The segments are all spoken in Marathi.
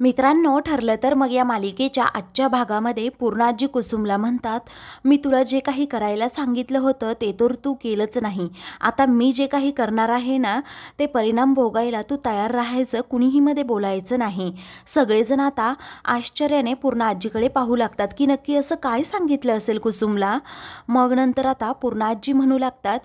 मित्रांनो, ठरलं तर मग या मालिकेच्या आजच्या भागामध्ये पूर्णाजी कुसुमला म्हणतात, मी तुला जे काही करायला सांगितलं होतं ते तर तू केलंच नाही. आता मी जे काही करणार आहे ना, ते परिणाम भोगायला तू तयार राहायचं, कुणीही मध्ये बोलायचं नाही. सगळेजण आता आश्चर्याने पूर्णाजीकडे पाहू लागतात की नक्की असं काय सांगितलं असेल कुसुमला. मग नंतर आता पूर्णाजी म्हणू लागतात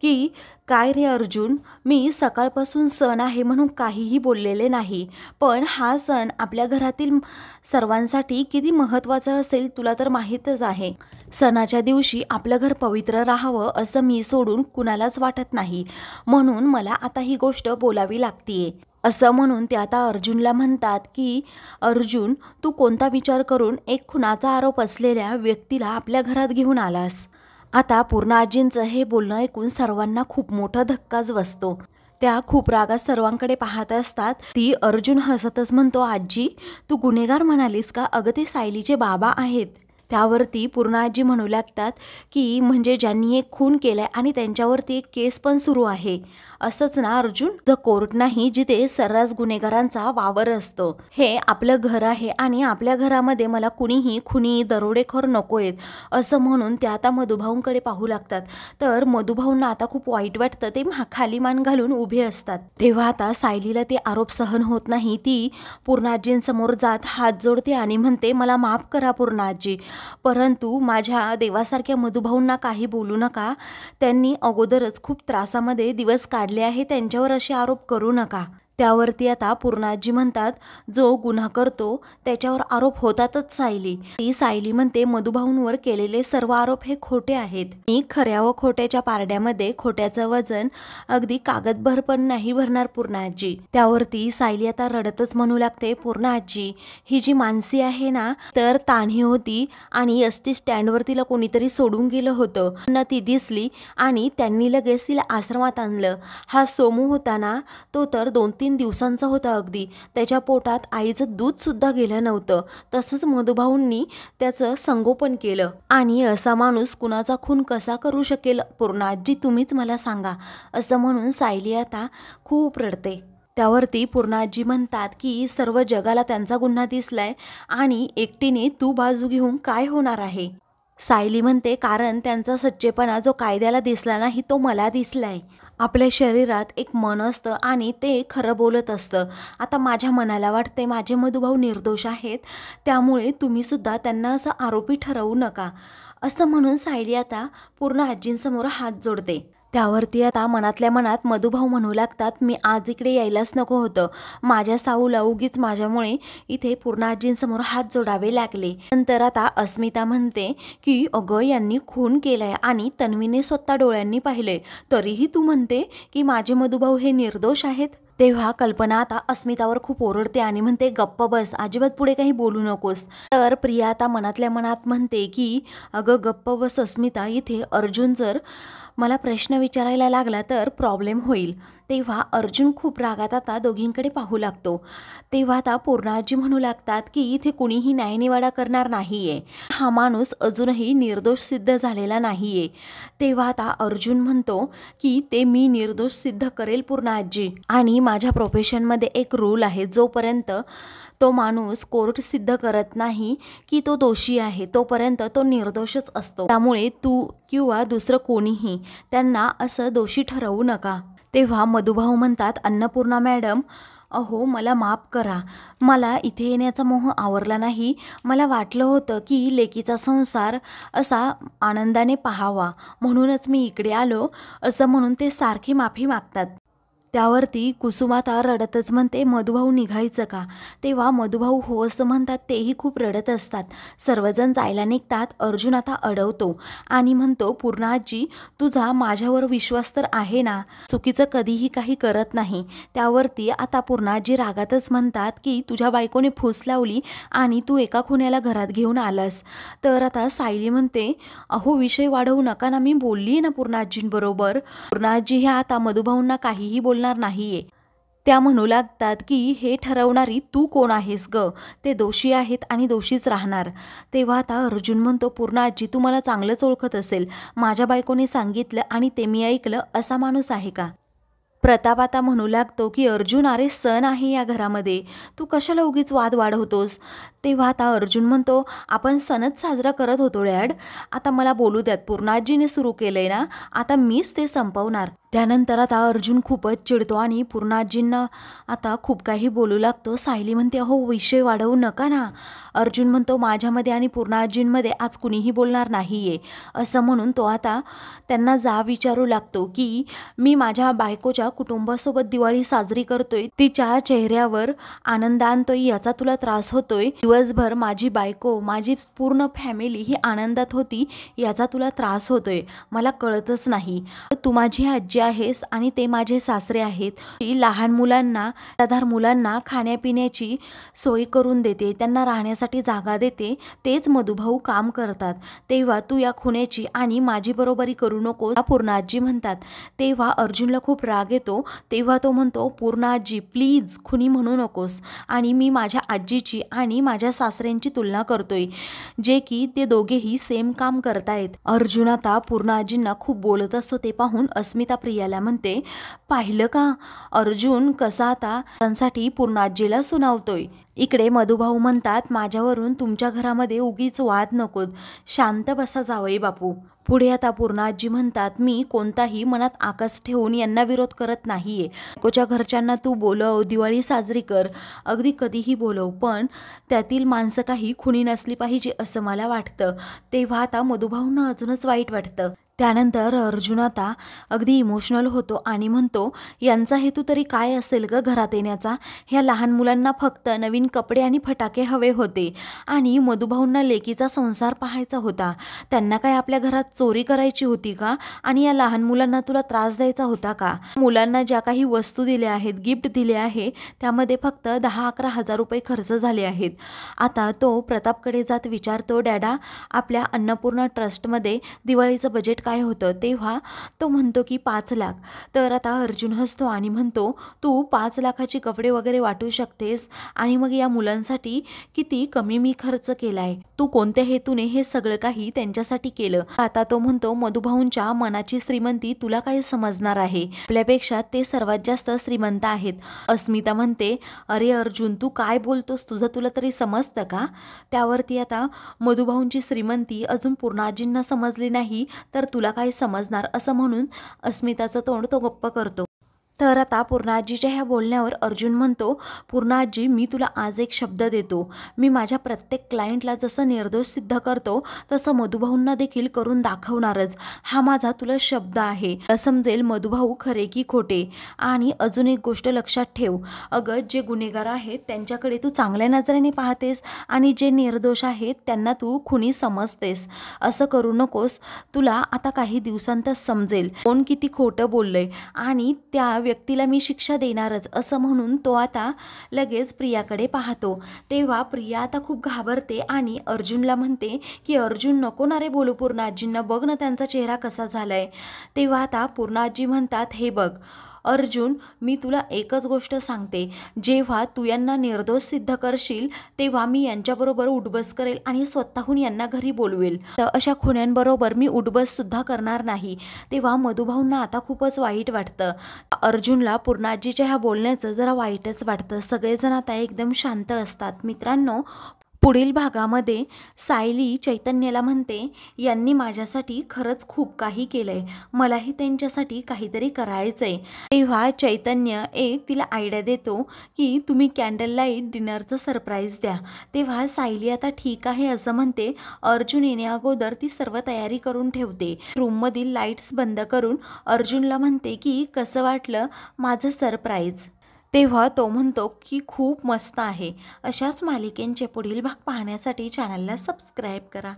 की काय रे अर्जुन, मी सकाळपासून सण आहे म्हणून काहीही बोललेले नाही, पण हा सण आपल्या घरातील सर्वांसाठी किती महत्त्वाचा असेल तुला तर माहीतच आहे. सणाच्या दिवशी आपलं घर पवित्र राहावं असं मी सोडून कुणालाच वाटत नाही, म्हणून मला आता ही गोष्ट बोलावी लागतीये. असं म्हणून ते आता अर्जुनला म्हणतात की अर्जुन, तू कोणता विचार करून एक खुनाचा आरोप असलेल्या व्यक्तीला आपल्या घरात घेऊन आलास. आता पूर्णाजींचं हे बोलणं ऐकून सर्वांना खूप मोठा धक्काच बसतो. त्या खूप रागात सर्वांकडे पाहत असतात. ती अर्जुन हसतच म्हणतो, आजी तू गुन्हेगार म्हणालीस का? अगं ते सायलीचे बाबा आहेत. त्यावरती पूर्णाजी म्हणू लागतात की म्हणजे ज्यांनी एक खून केलाय आणि त्यांच्यावरती एक केस पण सुरू आहे, असंच ना अर्जुन? ज कोर्ट नाही जिथे सर्रास गुन्हेगारांचा वावर असतो. हे आपलं घर आहे आणि आपल्या घरामध्ये मला कुणीही खुनी दरोडेखोर नकोयत, असं म्हणून ते आता मधुभाऊंकडे पाहू लागतात. तर मधुभाऊंना आता खूप वाईट वाटतं. ते खाली मान घालून उभे असतात. तेव्हा आता सायलीला ते आरोप सहन होत नाही. ती पूर्णाजींसमोर जात हात जोडते आणि म्हणते, मला माफ करा पूर्णाजी, परंतु माझ्या देवासारख्या मधुभाऊंना काही बोलू नका. त्यांनी अगोदरच खूप त्रासामध्ये दिवस काढले आहे, त्यांच्यावर असे आरोप करू नका. त्यावरती आता पूर्णाजी म्हणतात, जो गुन्हा करतो त्याच्यावर आरोप होतातच सायली. ती सायली म्हणते, मधुभाऊंवर केलेले सर्व आरोप हे खोटे आहेत. मी खऱ्या व खोट्याच्या पारड्यामध्ये खोट्याचं वजन अगदी कागदभर पण नाही भरणार पूर्णाजी. त्यावरती सायली आता रडतच म्हणू लागते, पूर्णाजी ही जी मानसी आहे ना, तर तान्ही होती आणि एसटी स्टँडवर तिला कोणीतरी सोडून गेलं होतं ना, ती दिसली आणि त्यांनी लगेच तिला आश्रमात आणलं. हा सोमू होता ना, तो तर 2-3 दिवसांचा होता अगदी. त्याच्या पोटात आईचं दूध सुद्धा गेलं नव्हतं. तसंच मधुभाऊंनी त्याचं संगोपन केलं आणि असा माणूस कुणाचा खून कसा करू शकेल? पूर्णाजी तुम्हीच मला सांगा. असं म्हणून सायली आता खूप रडते. त्यावरती पूर्णाजी म्हणतात की सर्व जगाला त्यांचा गुन्हा दिसलाय आणि एकटीने तू बाजू घेऊन काय होणार आहे? सायली म्हणते, कारण त्यांचा सच्चेपणा जो कायद्याला दिसला नाही तो मला दिसलाय. आपल्या शरीरात एक मन असतं आणि ते खरं बोलत असतं. आता माझ्या मनाला वाटते माझे मधुभाऊ निर्दोष आहेत, त्यामुळे तुम्ही सुद्धा त्यांना असं आरोपी ठरवू नका. असं म्हणून सायली आता पूर्णाजींसमोर हात जोडते. त्यावरती आता मनातल्या मनात मधुभाऊ म्हणू लागतात, मी आज इकडे यायलाच नको होतं. माझ्या साऊला उगीच माझ्यामुळे इथे पूर्णाजींसमोर हात जोडावे लागले. नंतर आता अस्मिता म्हणते की अगं यांनी खून केलाय आणि तन्वीने स्वतः डोळ्यांनी पाहिले, तरीही तू म्हणते की माझे मधुभाऊ हे निर्दोष आहेत. तेव्हा कल्पना आता अस्मितावर खूप ओरडते आणि म्हणते, गप्प बस, अजिबात पुढे काही बोलू नकोस. तर प्रिया आता मनातल्या मनात म्हणते की अगं गप्प बस अस्मिता, इथे अर्जुन जर मला प्रश्न विचारायला लागला तर प्रॉब्लेम होईल. तेव्हा अर्जुन खूप रागात आता दोघींकडे पाहू लागतो. तेव्हा आता पूर्णाजी म्हणू लागतात की इथे कुणीही न्यायनिवाडा करणार नाहीये, हा माणूस अजूनही निर्दोष सिद्ध झालेला नाहीये. तेव्हा आता अर्जुन म्हणतो की ते मी निर्दोष सिद्ध करेल पूर्णाजी, आणि माझ्या प्रोफेशनमध्ये एक रूल आहे, जोपर्यंत तो माणूस कोर्ट सिद्ध करत नाही की तो दोषी आहे तोपर्यंत तो निर्दोषच असतो. त्यामुळे तू किंवा दुसरं कोणीही त्यांना असं दोषी ठरवू नका. तेव्हा मधुभाऊ म्हणतात, अन्नपूर्णा मॅडम, अहो मला माफ करा, मला इथे येण्याचा मोह आवरला नाही. मला वाटलं होतं की लेकीचा संसार असा आनंदाने पाहावा, म्हणूनच मी इकडे आलो. असं म्हणून ते सारखी माफी मागतात. त्यावरती कुसुमाता रडतच म्हणते, मधुभाऊ निघायचं का? तेव्हा मधुभाऊ हो असं म्हणतात. तेही खूप रडत असतात. सर्वजण जायला निघतात. अर्जुन आता अडवतो आणि म्हणतो, पूर्णाजी तुझा माझ्यावर विश्वास तर आहे ना, चुकीचं कधीही काही करत नाही. त्यावरती आता पूर्णाजी रागातच म्हणतात की तुझ्या बायकोने फूस लावली आणि तू एका खुन्याला घरात घेऊन आलास. तर आता सायली म्हणते, अहो विषय वाढवू नका ना, मी बोलली ना पूर्णाजींबरोबर. पूर्णाजी ह्या आता मधुभाऊंना काहीही बोलणार नाहीये. त्या म्हणू लागतात की हे ठरवणारी तू कोण आहेस ग? ते दोषी आहेत आणि दोषीच राहणार. तेव्हा आता अर्जुन म्हणतो, पूर्णाजी तू मला चांगलंच ओळखत असेल. माझ्या बायकोने सांगितलं आणि ते मी ऐकलं असा माणूस आहे का? प्रताप आता म्हणू लागतो की अर्जुन, अरे सण आहे या घरामध्ये, तू कशाला उगीच वाद वाढवतोस. तेव्हा आता अर्जुन म्हणतो, आपण सणच साजरा करत होतो डॅड, आता मला बोलू द्यात, पूर्णाजीने सुरू केलंय ना, आता मीच ते संपवणार. त्यानंतर आता अर्जुन खूपच चिडतो आणि पूर्णाजींना आता खूप काही बोलू लागतो. सायली म्हणते, हो विषय वाढवू नका ना. अर्जुन म्हणतो, माझ्यामध्ये आणि पूर्णाजींमध्ये आज कुणीही बोलणार नाही आहे, असं म्हणून तो आता त्यांना विचारू लागतो की मी माझ्या बायकोच्या कुटुंबासोबत दिवाळी साजरी करतोय, तिच्या चेहऱ्यावर आनंद आणतोय, याचा तुला त्रास होतोय. दिवसभर माझी बायको, माझी पूर्ण फॅमिली ही आनंदात होती, याचा तुला त्रास होतोय, मला कळतच नाही. तू माझी आजी आहेस आणि ते माझे सासरे आहेत. लहान मुलांना, निराधार मुलांना खाण्यापिण्याची सोय करून देते, त्यांना राहण्यासाठी जागा देते, तेच मधुभाऊ काम करतात. तेव्हा तू या खुन्याची आणि माझी बरोबरी करू नको, पूर्णाजी म्हणतात. तेव्हा अर्जुनला खूप राग येतो. तेव्हा तो म्हणतो, पूर्णाजी प्लीज खुनी म्हणू नकोस, आणि मी माझ्या आजीची आणि माझ्या सासऱ्यांची तुलना करतोय, जे की ते दोघेही सेम काम करतायत. अर्जुन आता पूर्णाजींना खूप बोलत असतो ते पाहून अस्मिता प्रियाला म्हणते, पाहिलं का अर्जुन कसा आता त्यांसाठी पूर्णाजीला सुनावतोय. इकडे मधुभाऊ म्हणतात, माझ्यावरून तुमच्या घरामध्ये उगीच वाद नकोत, शांत बसा जावई बापू. पुढे आता पूर्णाजी म्हणतात, मी कोणताही मनात आकस ठेवून यांना विरोध करत नाहीये. बायकोच्या घरच्यांना तू बोलव, दिवाळी साजरी कर, अगदी कधीही बोलव, पण त्यातील माणसं काही खुनी नसली पाहिजे असं मला वाटतं. तेव्हा आता मधुभाऊंना अजूनच वाईट वाटतं. त्यानंतर अर्जुन आता अगदी इमोशनल होतो आणि म्हणतो, यांचा हेतू तरी काय असेल ग घरात येण्याचा. ह्या लहान मुलांना फक्त नवीन कपडे आणि फटाके हवे होते आणि मधुभाऊंना लेकीचा संसार पाहायचा होता. त्यांना काय आपल्या घरात चोरी करायची होती का, आणि या लहान मुलांना तुला त्रास द्यायचा होता का. मुलांना ज्या काही वस्तू दिल्या आहेत, गिफ्ट दिले आहे, त्यामध्ये फक्त 10-11 हजार रुपये खर्च झाले आहेत. आता तो प्रतापकडे जात विचारतो, डॅडा आपल्या अन्नपूर्णा ट्रस्टमध्ये दिवाळीचं बजेट काय होतं. तेव्हा तो म्हणतो की 5 लाख. तर आता अर्जुन हसतो आणि म्हणतो, तू 5 लाखाची कपडे वगैरे वाटू शकतेस, आणि मग या मुलांसाठी किती कमी मी खर्च केलाय. तू कोणत्या हेतूने हे सगळं काही त्यांच्यासाठी केलं. आता तो म्हणतो, मधुभाऊंच्या मनाची श्रीमंती तुला काय समजणार आहे, आपल्यापेक्षा ते सर्वात जास्त श्रीमंत आहेत. अस्मिता म्हणते, अरे अर्जुन तू काय बोलतोस, तुला तरी समजतं का. त्यावरती आता मधुभाऊंची श्रीमंती अजून पूर्णाजींना समजली नाही तर तुला काय समजणार, असं म्हणून अस्मिताचं तोंड तो गप्प करतो. तर आता पूर्णाजीच्या ह्या बोलण्यावर अर्जुन म्हणतो, पूर्णाजी मी तुला आज एक शब्द देतो, मी माझ्या प्रत्येक क्लायंटला जसं निर्दोष सिद्ध करतो तसं मधुभाऊंना देखील करून दाखवणारच. हा माझा तुला शब्द आहे. समजेल मधुभाऊ खरे की खोटे. आणि अजून एक गोष्ट लक्षात ठेव, अगं जे गुन्हेगार आहेत त्यांच्याकडे तू चांगल्या नजरेने पाहतेस आणि जे निर्दोष आहेत त्यांना तू खुनी समजतेस. असं करू नकोस. तुला आता काही दिवसांतच समजेल कोण किती खोटं बोललंय, आणि त्या व्यक्तीला मी शिक्षा देणारच, असं म्हणून तो आता लगेच प्रियाकडे पाहतो. तेव्हा प्रिया आता खूप घाबरते आणि अर्जुनला म्हणते की अर्जुन नको ना रे बोलू पूर्णाजींना, बघ ना त्यांचा चेहरा कसा झालाय. तेव्हा आता पूर्णाजी म्हणतात, हे बघ अर्जुन मी तुला एकच गोष्ट सांगते, जेव्हा तू यांना निर्दोष सिद्ध करशील तेव्हा मी यांच्याबरोबर उठबस करेल आणि स्वतःहून यांना घरी बोलवेल. तर अशा खुन्यांबरोबर मी उठबस सुद्धा करणार नाही. तेव्हा मधुभाऊंना आता खूपच वाईट वाटतं. अर्जुनला पूर्णाजीच्या ह्या बोलण्याचं जरा वाईटच वाटतं. सगळेजण आता एकदम शांत असतात. मित्रांनो, पुढील भागामध्ये सायली चैतन्याला म्हणते, यांनी माझ्यासाठी खरंच खूप काही केलंय, मलाही त्यांच्यासाठी काहीतरी करायचंय. तेव्हा चैतन्य एक तिला आयडिया देतो की तुम्ही कॅन्डल लाईट डिनरचं सरप्राईज द्या. तेव्हा सायली आता ठीक आहे असं म्हणते. अर्जुन येण्या अगोदर ती सर्व तयारी करून ठेवते. रूममधील लाईट्स बंद करून अर्जुनला म्हणते की कसं वाटलं माझं सरप्राईज. तेव्हा तो म्हणतो की खूप मस्त आहे. अशाच मालिकेंचे पुढील भाग पाहण्यासाठी चॅनलला सबस्क्राईब करा.